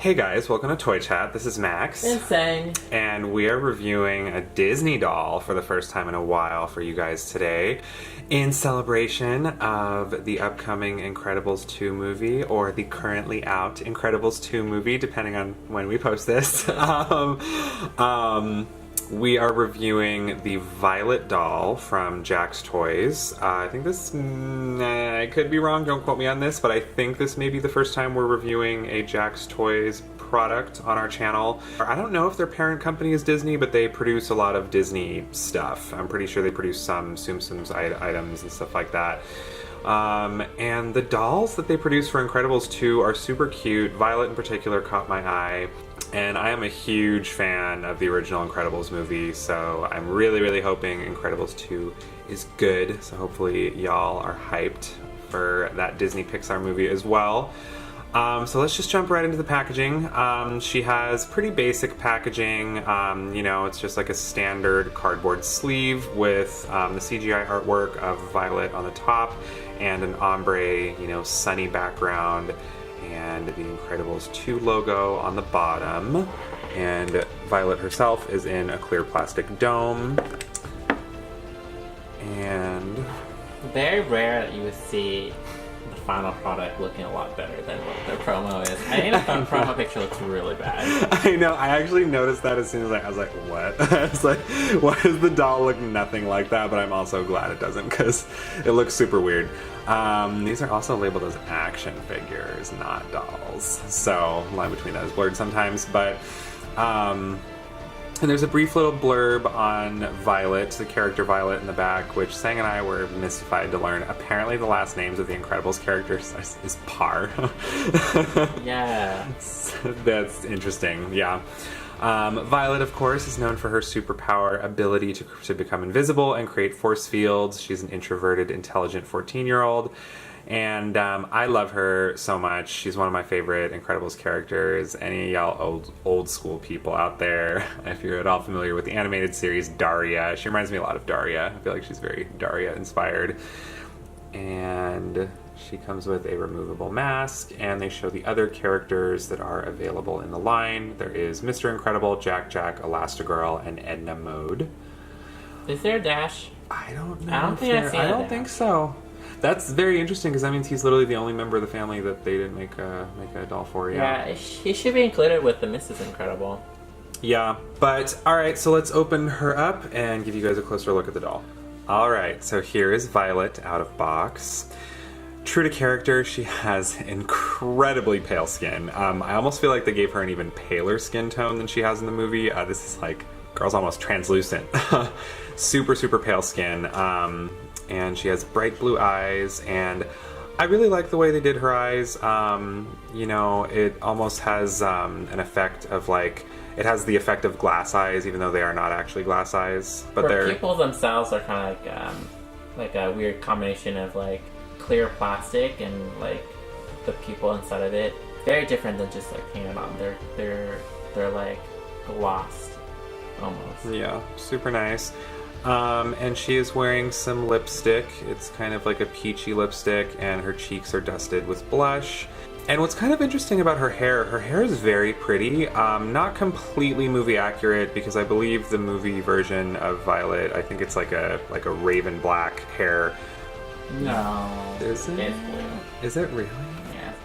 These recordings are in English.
Hey guys, welcome to Toy Chat. This is Max. Insane. And we are reviewing a Disney doll for the first time in a while for you guys today in celebration of the upcoming Incredibles 2 movie, or the currently out Incredibles 2 movie, depending on when we post this. We are reviewing the Violet doll from Jack's Toys. I think this, I could be wrong, don't quote me on this, but I think this may be the first time we're reviewing a Jack's Toys product on our channel. I don't know if their parent company is Disney, but they produce a lot of Disney stuff. I'm pretty sure they produce some Tsum items and stuff like that. And the dolls that they produce for Incredibles 2 are super cute. Violet in particular caught my eye. And I am a huge fan of the original Incredibles movie, so I'm really hoping Incredibles 2 is good. So hopefully y'all are hyped for that Disney Pixar movie as well. So let's just jump right into the packaging. She has pretty basic packaging. You know, it's just like a standard cardboard sleeve with the CGI artwork of Violet on the top and an ombre, you know, sunny background, and the Incredibles 2 logo on the bottom. And Violet herself is in a clear plastic dome. And very rare that you would see the final product looking a lot better than what their promo is. I think the promo picture looks really bad. I know, I actually noticed that as soon as I was like, what? I was like, why does the doll look nothing like that? But I'm also glad it doesn't, because it looks super weird. These are also labeled as action figures, not dolls. So, line between that is blurred sometimes, but, and there's a brief little blurb on Violet, the character Violet in the back, which Sang and I were mystified to learn. Apparently the last names of the Incredibles characters is Par. Yeah. That's interesting, yeah. Violet, of course, is known for her superpower ability to become invisible and create force fields. She's an introverted, intelligent 14-year-old. And I love her so much. She's one of my favorite Incredibles characters. Any of y'all old school people out there, if you're at all familiar with the animated series Daria, she reminds me a lot of Daria. I feel like she's very Daria inspired. And she comes with a removable mask, and they show the other characters that are available in the line. There is Mr. Incredible, Jack, Elastigirl, and Edna Mode. Is there a Dash? I don't know. I don't think so. That's very interesting, because that means he's literally the only member of the family that they didn't make a doll for. Yeah, he should be included with the Mrs. Incredible. Yeah, but alright, so let's open her up and give you guys a closer look at the doll. Alright, so here is Violet out of box. True to character, she has incredibly pale skin. I almost feel like they gave her an even paler skin tone than she has in the movie. This is like, girl's almost translucent. Super pale skin. And she has bright blue eyes, and I really like the way they did her eyes. You know, it almost has an effect of like, it has the effect of glass eyes, even though they are not actually glass eyes. But her pupils themselves are kind of like a weird combination of like clear plastic and like the pupil inside of it. Very different than just like painted on. They're like glossed almost. Yeah, super nice. And she is wearing some lipstick. It's kind of like a peachy lipstick, and her cheeks are dusted with blush. And what's kind of interesting about her hair is very pretty. Not completely movie accurate, because I believe the movie version of Violet, I think it's like a raven black hair. No. Is it? It's blue. Is it really? Yeah, it's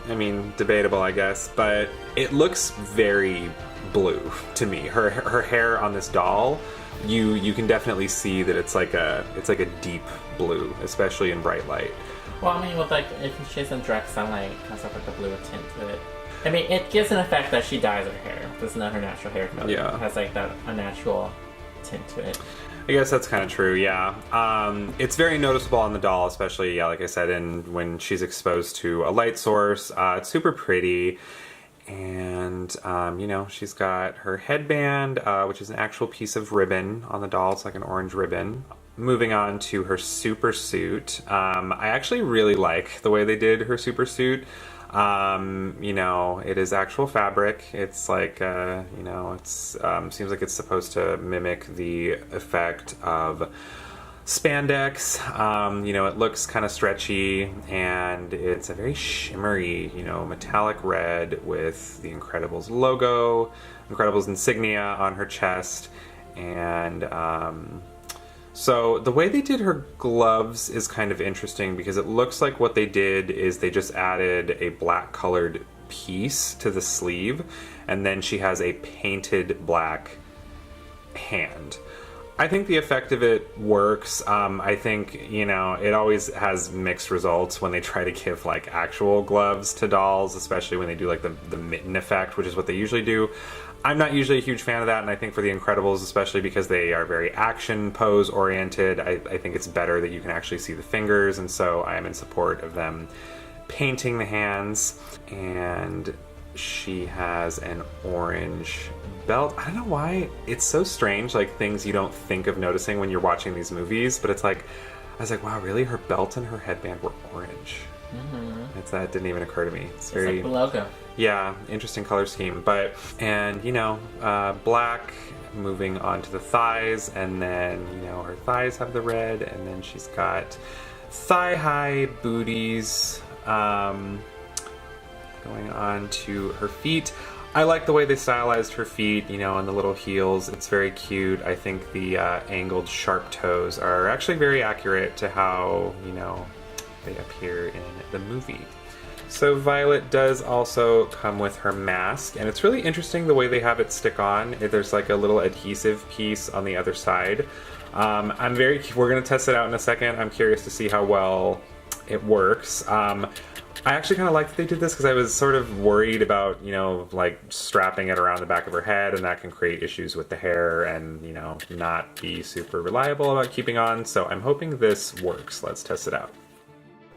blue. I mean, debatable, I guess, but it looks very blue to me. Her hair on this doll, you can definitely see that it's like a deep blue, especially in bright light. Well, I mean, with like, if she has some direct sunlight, it comes up with a blue tint to it. I mean, it gives an effect that she dyes her hair. This is not her natural hair color. Yeah. It has like that unnatural tint to it. I guess that's kind of true, yeah. It's very noticeable on the doll, especially, yeah, like I said, when she's exposed to a light source. It's super pretty. And, you know, she's got her headband, which is an actual piece of ribbon on the doll. It's like an orange ribbon. Moving on to her super suit. I actually really like the way they did her super suit. You know, it is actual fabric. It's like, you know, it's seems like it's supposed to mimic the effect of spandex. It looks kind of stretchy, and it's a very shimmery, metallic red with the Incredibles logo, Incredibles insignia on her chest, and so the way they did her gloves is kind of interesting because it looks like what they did is they just added a black colored piece to the sleeve, and then she has a painted black hand. I think the effect of it works. I think, it always has mixed results when they try to give like actual gloves to dolls, especially when they do like the mitten effect, which is what they usually do. I'm not usually a huge fan of that, and I think for the Incredibles, especially because they are very action pose oriented, I think it's better that you can actually see the fingers, and so I am in support of them painting the hands. And she has an orange belt. I don't know why. It's so strange, like things you don't think of noticing when you're watching these movies, but it's like, I was like, wow, really? Her belt and her headband were orange. That didn't even occur to me. It's very like the logo. Yeah, interesting color scheme. But black moving onto the thighs, and then her thighs have the red, and then she's got thigh high booties going on to her feet. I like the way they stylized her feet, and the little heels. It's very cute. I think the angled sharp toes are actually very accurate to how they appear in the movie. So Violet does also come with her mask, and it's really interesting the way they have it stick on. There's like a little adhesive piece on the other side. We're gonna test it out in a second. I'm curious to see how well it works. I actually kind of like that they did this because I was sort of worried about, like strapping it around the back of her head, and that can create issues with the hair and, not be super reliable about keeping on. So I'm hoping this works. Let's test it out.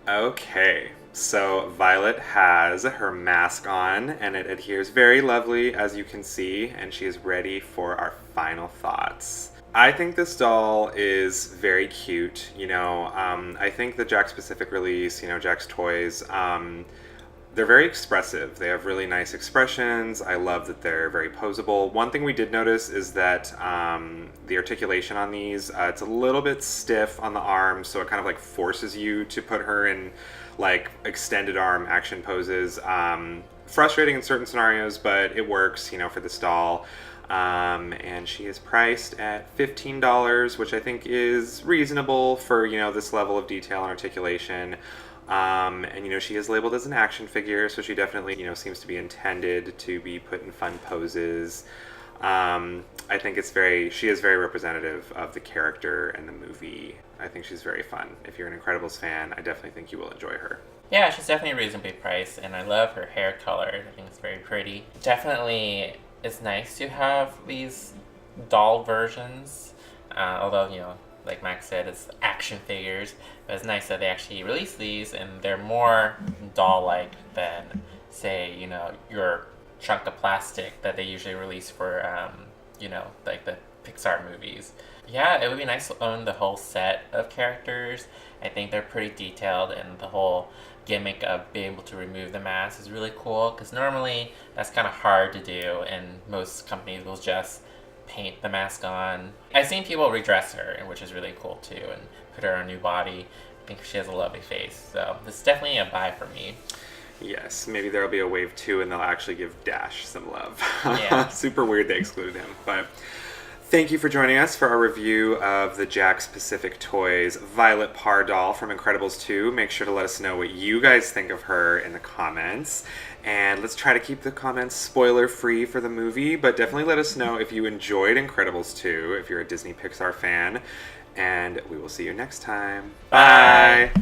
Okay, so Violet has her mask on, and it adheres very lovely, as you can see, and she is ready for our final thoughts. I think this doll is very cute. I think the Jakks Pacific release, Jakks Toys, they're very expressive. They have really nice expressions. I love that they're very posable. One thing we did notice is that the articulation on these, it's a little bit stiff on the arms, so it kind of like forces you to put her in like extended arm action poses. Frustrating in certain scenarios, but it works, for this doll. And she is priced at $15, which I think is reasonable for, this level of detail and articulation. And she is labeled as an action figure, so she definitely, seems to be intended to be put in fun poses. I think she is very representative of the character and the movie. I think she's very fun. If you're an Incredibles fan, I definitely think you will enjoy her. Yeah, she's definitely reasonably priced, and I love her hair color. I think it's very pretty. Definitely, it's nice to have these doll versions, although, like Max said, it's action figures, but it's nice that they actually release these, and they're more doll-like than, say, your chunk of plastic that they usually release for, like the Pixar movies. Yeah, it would be nice to own the whole set of characters. I think they're pretty detailed, and the whole gimmick of being able to remove the mask is really cool, because normally that's kind of hard to do, and most companies will just paint the mask on. I've seen people redress her, which is really cool too, and put her on a new body. I think she has a lovely face, so this is definitely a buy for me. Yes, maybe there'll be a wave 2 and they'll actually give Dash some love. Yeah. Super weird they excluded him, but thank you for joining us for our review of the Jakks Pacific Toys Violet Parr doll from Incredibles 2. Make sure to let us know what you guys think of her in the comments. And let's try to keep the comments spoiler-free for the movie, but definitely let us know if you enjoyed Incredibles 2, if you're a Disney Pixar fan. And we will see you next time. Bye!